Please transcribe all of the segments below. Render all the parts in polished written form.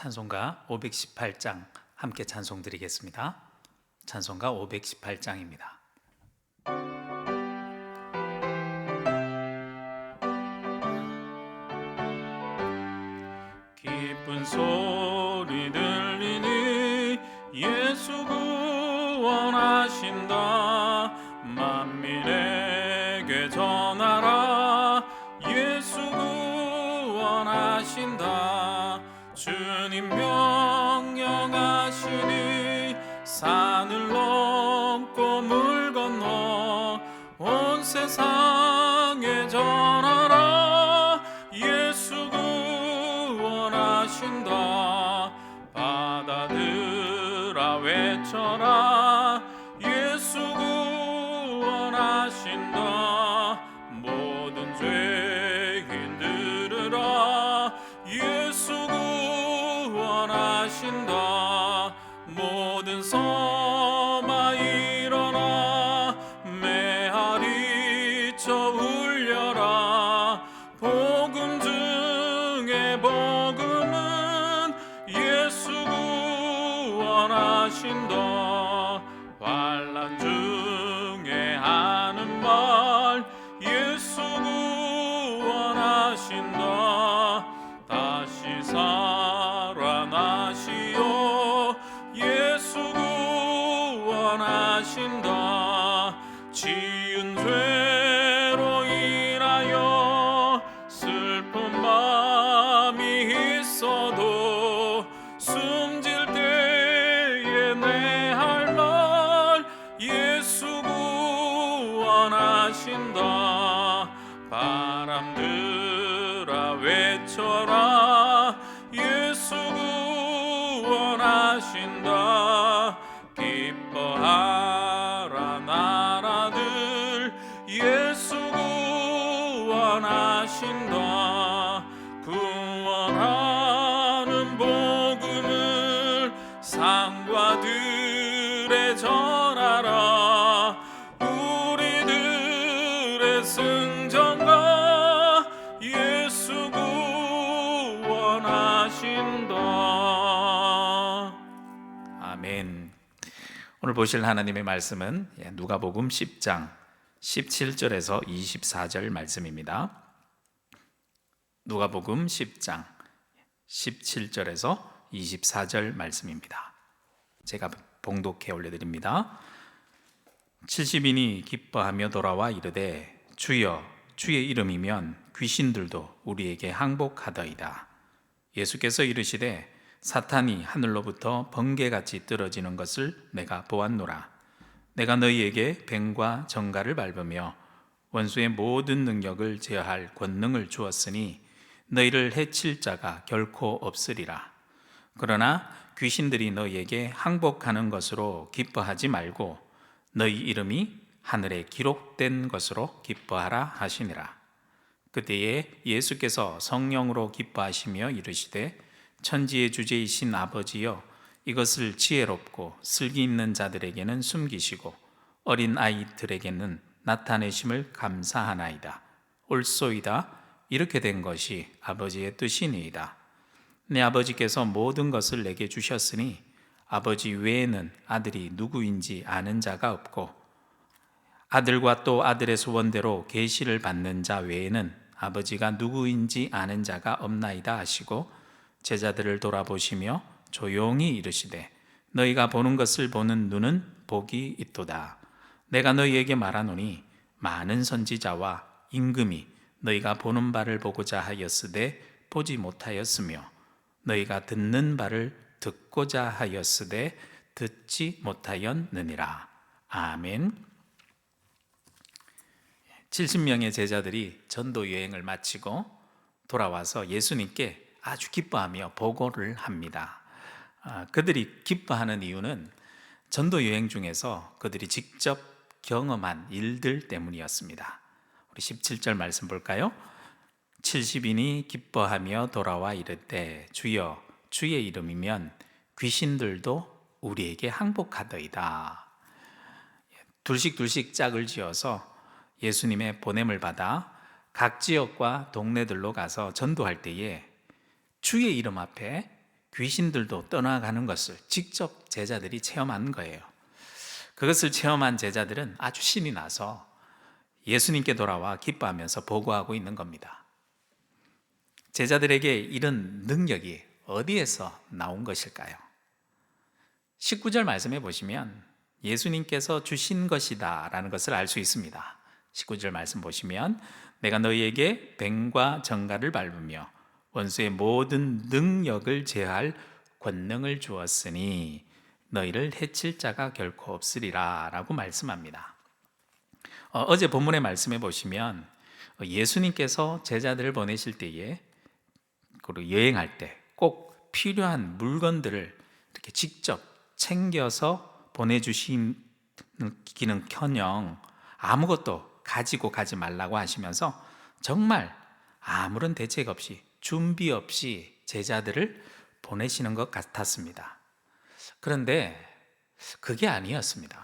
찬송가 518장 함께 찬송 드리겠습니다. 찬송가 518장입니다. 기쁜 소리 들리니 예수 구원하신다. 만민에게 전하라. 예수 구원하신다. 주님 명령하시니 산을 넘고 물 건너 온 세상에 전하라. 예수 구원하신다. 바다들아 외쳐라. 예수 구원하신다. 모든 죄인 들으라. 예수 구원하신다. 모든 섬아 일어나. 메아리 쳐 울려라. 복음 중에 복음은 예수 구원하신다. 환난 중에 하는 말 예수 구원하신다. 다시 살아나시오. 예수 구원하신다. 지은 죄로 인하여 슬픈 밤이 있어도 숨질 때에 내 할 말 예수 구원하신다. 바람들아 외쳐라. 예수 구원하신다. 기뻐하라 나라들 예수 구원하신다. 구원하는 복음을 상과들에 전하라. 우리들의 승전가 예수 구원하신다. 아멘. 오늘 보실 하나님의 말씀은 누가복음 10장 17절에서 24절 말씀입니다. 누가복음 10장 17절에서 24절 말씀입니다. 제가 봉독해 올려드립니다. 70인이 기뻐하며 돌아와 이르되 주여 주의 이름이면 귀신들도 우리에게 항복하더이다. 예수께서 이르시되 사탄이 하늘로부터 번개같이 떨어지는 것을 내가 보았노라. 내가 너희에게 뱀과 정갈을 밟으며 원수의 모든 능력을 제어할 권능을 주었으니 너희를 해칠 자가 결코 없으리라. 그러나 귀신들이 너희에게 항복하는 것으로 기뻐하지 말고 너희 이름이 하늘에 기록된 것으로 기뻐하라 하시니라. 그때에 예수께서 성령으로 기뻐하시며 이르시되 천지의 주제이신 아버지여 이것을 지혜롭고 슬기 있는 자들에게는 숨기시고 어린 아이들에게는 나타내심을 감사하나이다. 옳소이다. 이렇게 된 것이 아버지의 뜻이니이다. 내 아버지께서 모든 것을 내게 주셨으니 아버지 외에는 아들이 누구인지 아는 자가 없고 아들과 또 아들의 소원대로 계시를 받는 자 외에는 아버지가 누구인지 아는 자가 없나이다 하시고 제자들을 돌아보시며 조용히 이르시되 너희가 보는 것을 보는 눈은 복이 있도다. 내가 너희에게 말하노니 많은 선지자와 임금이 너희가 보는 바를 보고자 하였으되 보지 못하였으며 너희가 듣는 바를 듣고자 하였으되 듣지 못하였느니라. 아멘. 70명의 제자들이 전도 여행을 마치고 돌아와서 예수님께 아주 기뻐하며 보고를 합니다. 그들이 기뻐하는 이유는 전도 여행 중에서 그들이 직접 경험한 일들 때문이었습니다. 우리 17절 말씀 볼까요? 70인이 기뻐하며 돌아와 이르되 주여 주의 이름이면 귀신들도 우리에게 항복하더이다. 둘씩 짝을 지어서 예수님의 보냄을 받아 각 지역과 동네들로 가서 전도할 때에 주의 이름 앞에 귀신들도 떠나가는 것을 직접 제자들이 체험한 거예요. 그것을 체험한 제자들은 아주 신이 나서 예수님께 돌아와 기뻐하면서 보고하고 있는 겁니다. 제자들에게 이런 능력이 어디에서 나온 것일까요? 19절 말씀해 보시면 예수님께서 주신 것이다 라는 것을 알 수 있습니다. 19절 말씀 보시면 내가 너희에게 뱀과 정갈을 밟으며 원수의 모든 능력을 제할 권능을 주었으니 너희를 해칠 자가 결코 없으리라 라고 말씀합니다. 어제 본문의 말씀해 보시면 예수님께서 제자들을 보내실 때에 그리고 여행할 때 꼭 필요한 물건들을 이렇게 직접 챙겨서 보내주시기는커녕 아무것도 가지고 가지 말라고 하시면서 정말 아무런 대책 없이 준비 없이 제자들을 보내시는 것 같았습니다. 그런데 그게 아니었습니다.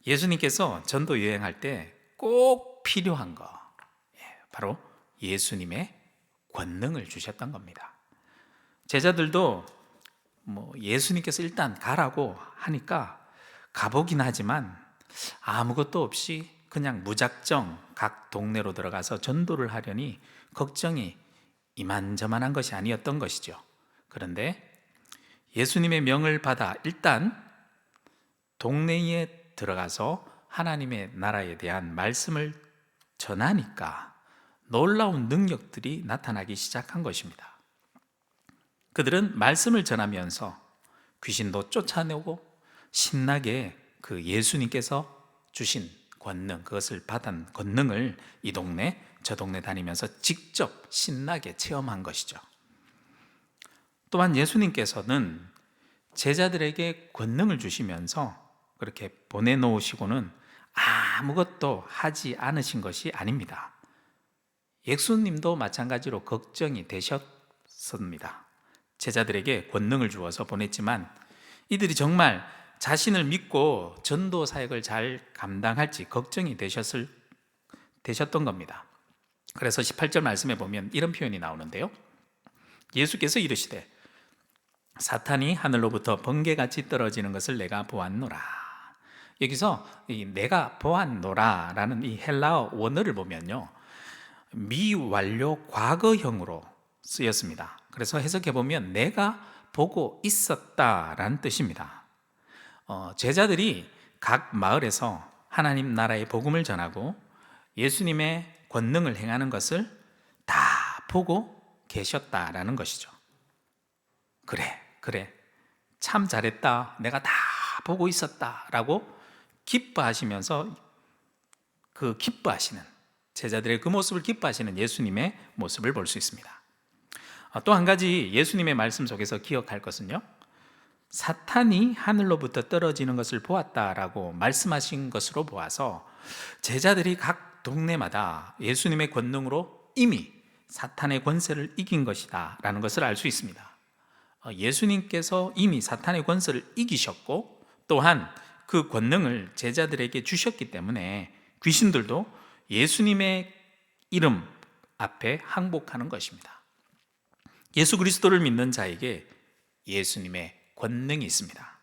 예수님께서 전도 여행할 때 꼭 필요한 거, 바로 예수님의 권능을 주셨던 겁니다. 제자들도 예수님께서 일단 가라고 하니까 가보긴 하지만 아무것도 없이 그냥 무작정 각 동네로 들어가서 전도를 하려니 걱정이 이만저만한 것이 아니었던 것이죠. 그런데 예수님의 명을 받아 일단 동네에 들어가서 하나님의 나라에 대한 말씀을 전하니까 놀라운 능력들이 나타나기 시작한 것입니다. 그들은 말씀을 전하면서 귀신도 쫓아내고 신나게 그 예수님께서 주신 권능, 그것을 받은 권능을 이 동네 저 동네 다니면서 직접 신나게 체험한 것이죠. 또한 예수님께서는 제자들에게 권능을 주시면서 그렇게 보내놓으시고는 아무것도 하지 않으신 것이 아닙니다. 예수님도 마찬가지로 걱정이 되셨습니다. 제자들에게 권능을 주어서 보냈지만 이들이 정말 자신을 믿고 전도 사역을 잘 감당할지 걱정이 되셨던 겁니다. 그래서 18절 말씀에 보면 이런 표현이 나오는데요. 예수께서 이르시되 사탄이 하늘로부터 번개같이 떨어지는 것을 내가 보았노라. 여기서 이 내가 보았노라 라는 이 헬라어 원어를 보면요, 미완료 과거형으로 쓰였습니다. 그래서 해석해 보면 내가 보고 있었다라는 뜻입니다. 제자들이 각 마을에서 하나님 나라의 복음을 전하고 예수님의 권능을 행하는 것을 다 보고 계셨다라는 것이죠. 그래, 참 잘했다, 내가 다 보고 있었다라고 기뻐하시면서 기뻐하시는 제자들의 그 모습을 기뻐하시는 예수님의 모습을 볼 수 있습니다. 또 한 가지 예수님의 말씀 속에서 기억할 것은요, 사탄이 하늘로부터 떨어지는 것을 보았다라고 말씀하신 것으로 보아서 제자들이 각 동네마다 예수님의 권능으로 이미 사탄의 권세를 이긴 것이다 라는 것을 알 수 있습니다. 예수님께서 이미 사탄의 권세를 이기셨고 또한 그 권능을 제자들에게 주셨기 때문에 귀신들도 예수님의 이름 앞에 항복하는 것입니다. 예수 그리스도를 믿는 자에게 예수님의 권능이 있습니다.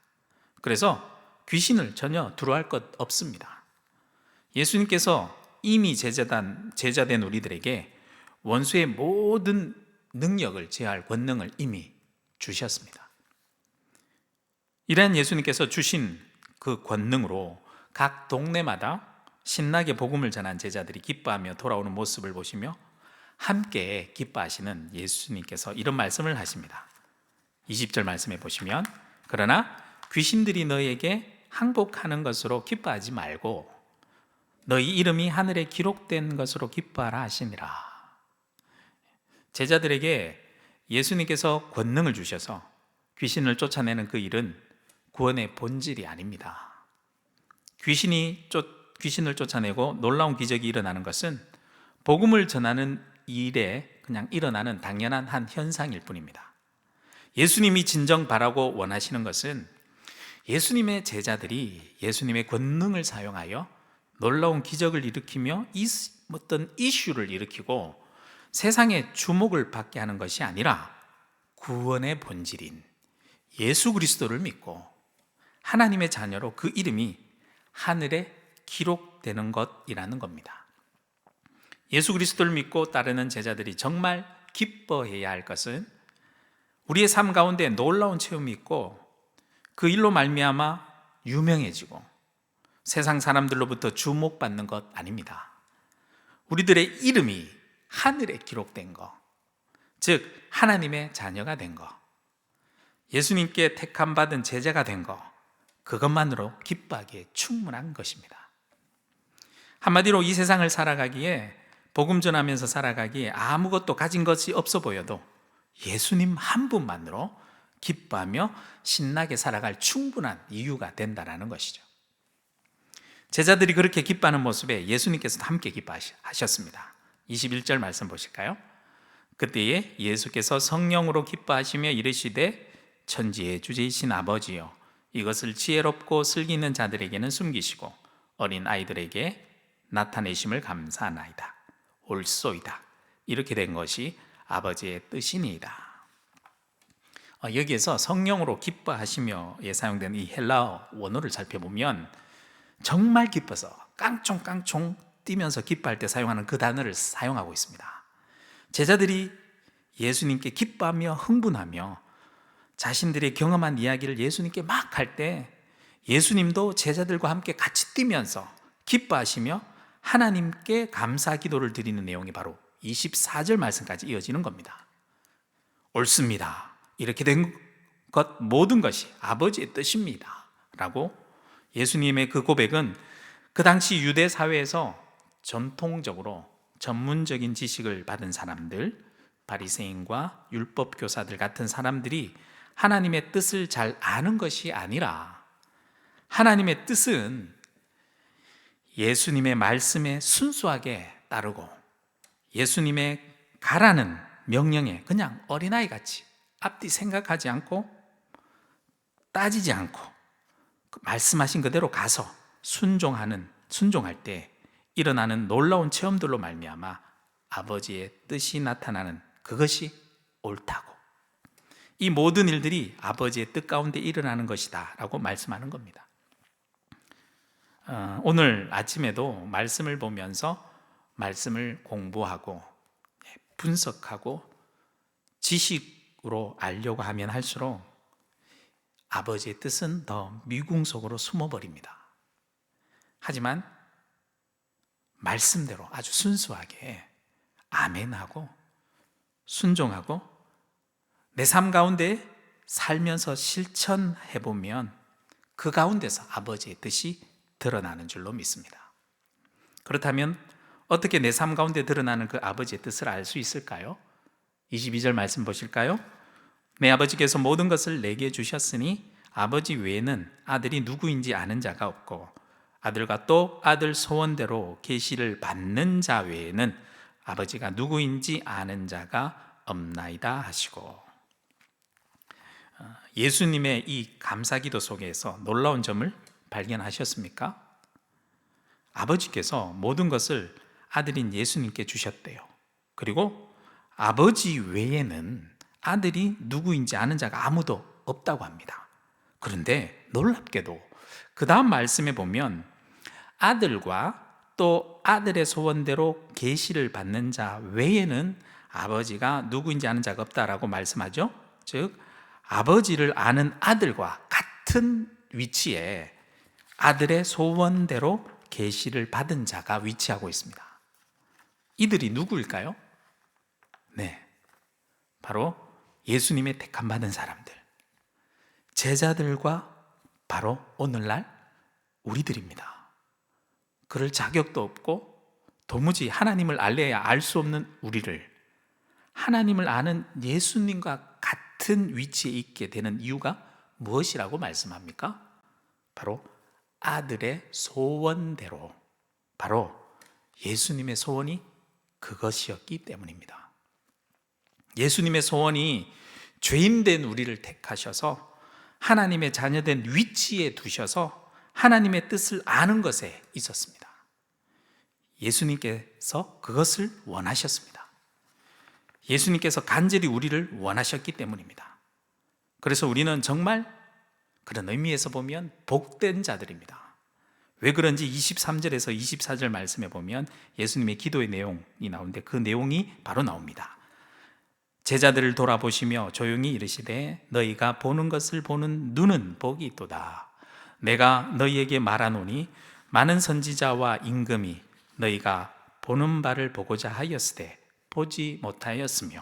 그래서 귀신을 전혀 두려워할 것 없습니다. 예수님께서 이미 제자된 우리들에게 원수의 모든 능력을 제할 권능을 이미 주셨습니다. 이러한 예수님께서 주신 그 권능으로 각 동네마다 신나게 복음을 전한 제자들이 기뻐하며 돌아오는 모습을 보시며 함께 기뻐하시는 예수님께서 이런 말씀을 하십니다. 20절 말씀해 보시면 그러나 귀신들이 너희에게 항복하는 것으로 기뻐하지 말고 너희 이름이 하늘에 기록된 것으로 기뻐하라 하시니라. 제자들에게 예수님께서 권능을 주셔서 귀신을 쫓아내는 그 일은 구원의 본질이 아닙니다. 귀신을 쫓아내고 놀라운 기적이 일어나는 것은 복음을 전하는 일에 그냥 일어나는 당연한 한 현상일 뿐입니다. 예수님이 진정 바라고 원하시는 것은 예수님의 제자들이 예수님의 권능을 사용하여 놀라운 기적을 일으키며 어떤 이슈를 일으키고 세상의 주목을 받게 하는 것이 아니라 구원의 본질인 예수 그리스도를 믿고 하나님의 자녀로 그 이름이 하늘에 기록되는 것이라는 겁니다. 예수 그리스도를 믿고 따르는 제자들이 정말 기뻐해야 할 것은 우리의 삶 가운데 놀라운 체험이 있고 그 일로 말미암아 유명해지고 세상 사람들로부터 주목받는 것 아닙니다. 우리들의 이름이 하늘에 기록된 것, 즉 하나님의 자녀가 된 것, 예수님께 택함 받은 제자가 된 것, 그것만으로 기뻐하기에 충분한 것입니다. 한마디로 이 세상을 살아가기에, 복음 전하면서 살아가기에 아무것도 가진 것이 없어 보여도 예수님 한 분만으로 기뻐하며 신나게 살아갈 충분한 이유가 된다는 것이죠. 제자들이 그렇게 기뻐하는 모습에 예수님께서도 함께 기뻐하셨습니다. 21절 말씀 보실까요? 그때에 예수께서 성령으로 기뻐하시며 이르시되 천지의 주제이신 아버지여, 이것을 지혜롭고 슬기 있는 자들에게는 숨기시고 어린 아이들에게 나타내심을 감사하나이다. 옳소이다. 이렇게 된 것이 아버지의 뜻이니이다. 여기에서 성령으로 기뻐하시며에 사용된 이 헬라어 원어를 살펴보면 정말 기뻐서 깡총깡총 뛰면서 기뻐할 때 사용하는 그 단어를 사용하고 있습니다. 제자들이 예수님께 기뻐하며 흥분하며 자신들의 경험한 이야기를 예수님께 막 할 때 예수님도 제자들과 함께 같이 뛰면서 기뻐하시며 하나님께 감사 기도를 드리는 내용이 바로 24절 말씀까지 이어지는 겁니다. 옳습니다. 이렇게 된 것 모든 것이 아버지의 뜻입니다. 라고 예수님의 그 고백은 그 당시 유대 사회에서 전통적으로 전문적인 지식을 받은 사람들, 바리새인과 율법 교사들 같은 사람들이 하나님의 뜻을 잘 아는 것이 아니라 하나님의 뜻은 예수님의 말씀에 순수하게 따르고 예수님의 가라는 명령에 그냥 어린아이같이 앞뒤 생각하지 않고 따지지 않고 말씀하신 그대로 가서 순종할 때 일어나는 놀라운 체험들로 말미암아 아버지의 뜻이 나타나는 그것이 옳다고, 이 모든 일들이 아버지의 뜻 가운데 일어나는 것이다 라고 말씀하는 겁니다. 오늘 아침에도 말씀을 보면서 말씀을 공부하고 분석하고 지식으로 알려고 하면 할수록 아버지의 뜻은 더 미궁 속으로 숨어버립니다. 하지만 말씀대로 아주 순수하게 아멘하고 순종하고 내 삶 가운데 살면서 실천해보면 그 가운데서 아버지의 뜻이 드러나는 줄로 믿습니다. 그렇다면 어떻게 내 삶 가운데 드러나는 그 아버지의 뜻을 알 수 있을까요? 22절 말씀 보실까요? 내 아버지께서 모든 것을 내게 주셨으니 아버지 외에는 아들이 누구인지 아는 자가 없고 아들과 또 아들 소원대로 계시를 받는 자 외에는 아버지가 누구인지 아는 자가 없나이다 하시고, 예수님의 이 감사기도 속에서 놀라운 점을 발견하셨습니까? 아버지께서 모든 것을 아들인 예수님께 주셨대요. 그리고 아버지 외에는 아들이 누구인지 아는 자가 아무도 없다고 합니다. 그런데 놀랍게도 그 다음 말씀에 보면 아들과 또 아들의 소원대로 계시를 받는 자 외에는 아버지가 누구인지 아는 자가 없다라고 말씀하죠. 즉 아버지를 아는 아들과 같은 위치에 아들의 소원대로 계시를 받은 자가 위치하고 있습니다. 이들이 누구일까요? 네, 바로 예수님의 택함 받은 사람들, 제자들과 바로 오늘날 우리들입니다. 그럴 자격도 없고 도무지 하나님을 알래야 알 수 없는 우리를 하나님을 아는 예수님과 같은 위치에 있게 되는 이유가 무엇이라고 말씀합니까? 바로 아들의 소원대로, 바로 예수님의 소원이 그것이었기 때문입니다. 예수님의 소원이 죄인된 우리를 택하셔서 하나님의 자녀된 위치에 두셔서 하나님의 뜻을 아는 것에 있었습니다. 예수님께서 그것을 원하셨습니다. 예수님께서 간절히 우리를 원하셨기 때문입니다. 그래서 우리는 정말 그런 의미에서 보면 복된 자들입니다. 왜 그런지 23절에서 24절 말씀에 보면 예수님의 기도의 내용이 나오는데 그 내용이 바로 나옵니다. 제자들을 돌아보시며 조용히 이르시되 너희가 보는 것을 보는 눈은 복이 있도다. 내가 너희에게 말하노니 많은 선지자와 임금이 너희가 보는 바를 보고자 하였으되 보지 못하였으며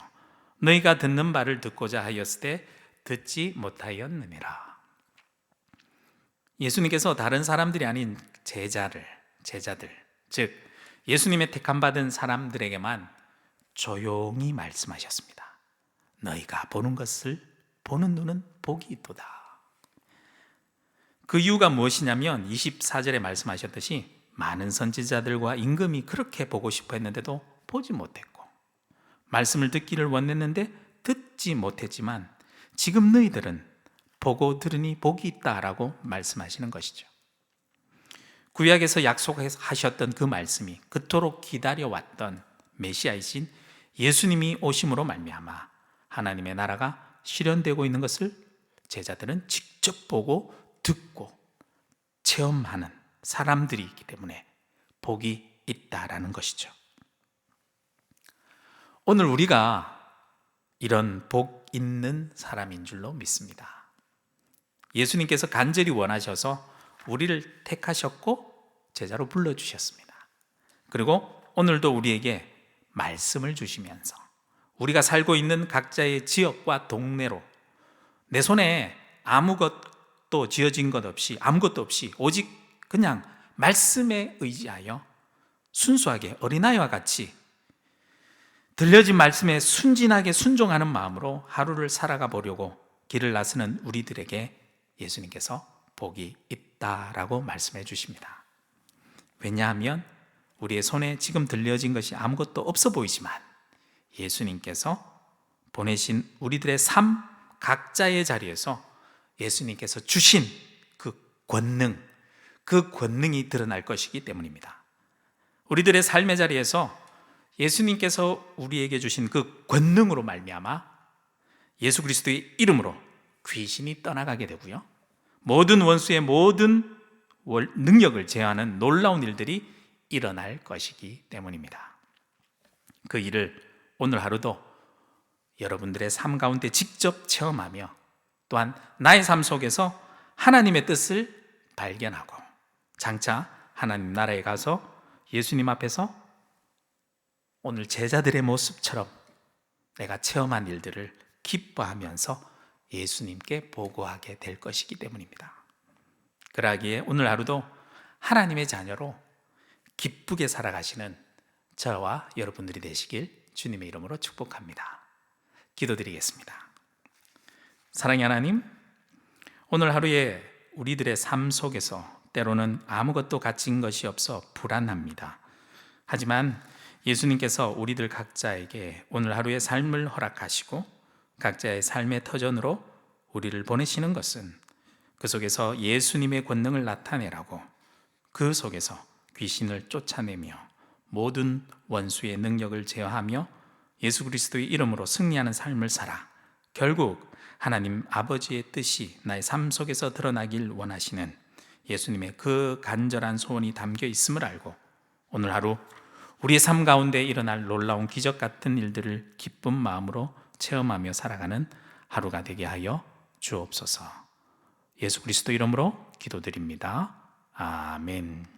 너희가 듣는 바를 듣고자 하였으되 듣지 못하였느니라. 예수님께서 다른 사람들이 아닌 제자들, 즉 예수님의 택함 받은 사람들에게만 조용히 말씀하셨습니다. 너희가 보는 것을 보는 눈은 복이 있도다. 그 이유가 무엇이냐면 24절에 말씀하셨듯이 많은 선지자들과 임금이 그렇게 보고 싶어 했는데도 보지 못했고 말씀을 듣기를 원했는데 듣지 못했지만 지금 너희들은 보고 들으니 복이 있다라고 말씀하시는 것이죠. 구약에서 약속하셨던 그 말씀이 그토록 기다려왔던 메시아이신 예수님이 오심으로 말미암아 하나님의 나라가 실현되고 있는 것을 제자들은 직접 보고 듣고 체험하는 사람들이 있기 때문에 복이 있다라는 것이죠. 오늘 우리가 이런 복 있는 사람인 줄로 믿습니다. 예수님께서 간절히 원하셔서 우리를 택하셨고 제자로 불러주셨습니다. 그리고 오늘도 우리에게 말씀을 주시면서 우리가 살고 있는 각자의 지역과 동네로 내 손에 아무것도 쥐어진 것 없이 아무것도 없이 오직 그냥 말씀에 의지하여 순수하게 어린아이와 같이 들려진 말씀에 순진하게 순종하는 마음으로 하루를 살아가 보려고 길을 나서는 우리들에게 예수님께서 복이 있다라고 말씀해 주십니다. 왜냐하면 우리의 손에 지금 들려진 것이 아무것도 없어 보이지만 예수님께서 보내신 우리들의 삶 각자의 자리에서 예수님께서 주신 그 권능이 드러날 것이기 때문입니다. 우리들의 삶의 자리에서 예수님께서 우리에게 주신 그 권능으로 말미암아 예수 그리스도의 이름으로 귀신이 떠나가게 되고요, 모든 원수의 모든 능력을 제어하는 놀라운 일들이 일어날 것이기 때문입니다. 그 일을 오늘 하루도 여러분들의 삶 가운데 직접 체험하며 또한 나의 삶 속에서 하나님의 뜻을 발견하고 장차 하나님 나라에 가서 예수님 앞에서 오늘 제자들의 모습처럼 내가 체험한 일들을 기뻐하면서 예수님께 보고하게 될 것이기 때문입니다. 그러기에 오늘 하루도 하나님의 자녀로 기쁘게 살아가시는 저와 여러분들이 되시길 주님의 이름으로 축복합니다. 기도드리겠습니다. 사랑의 하나님, 오늘 하루에 우리들의 삶 속에서 때로는 아무것도 가진 것이 없어 불안합니다. 하지만 예수님께서 우리들 각자에게 오늘 하루의 삶을 허락하시고 각자의 삶의 터전으로 우리를 보내시는 것은 그 속에서 예수님의 권능을 나타내라고, 그 속에서 귀신을 쫓아내며 모든 원수의 능력을 제어하며 예수 그리스도의 이름으로 승리하는 삶을 살아 결국 하나님 아버지의 뜻이 나의 삶 속에서 드러나길 원하시는 예수님의 그 간절한 소원이 담겨 있음을 알고 오늘 하루 우리의 삶 가운데 일어날 놀라운 기적 같은 일들을 기쁜 마음으로 체험하며 살아가는 하루가 되게 하여 주옵소서. 예수 그리스도 이름으로 기도드립니다. 아멘.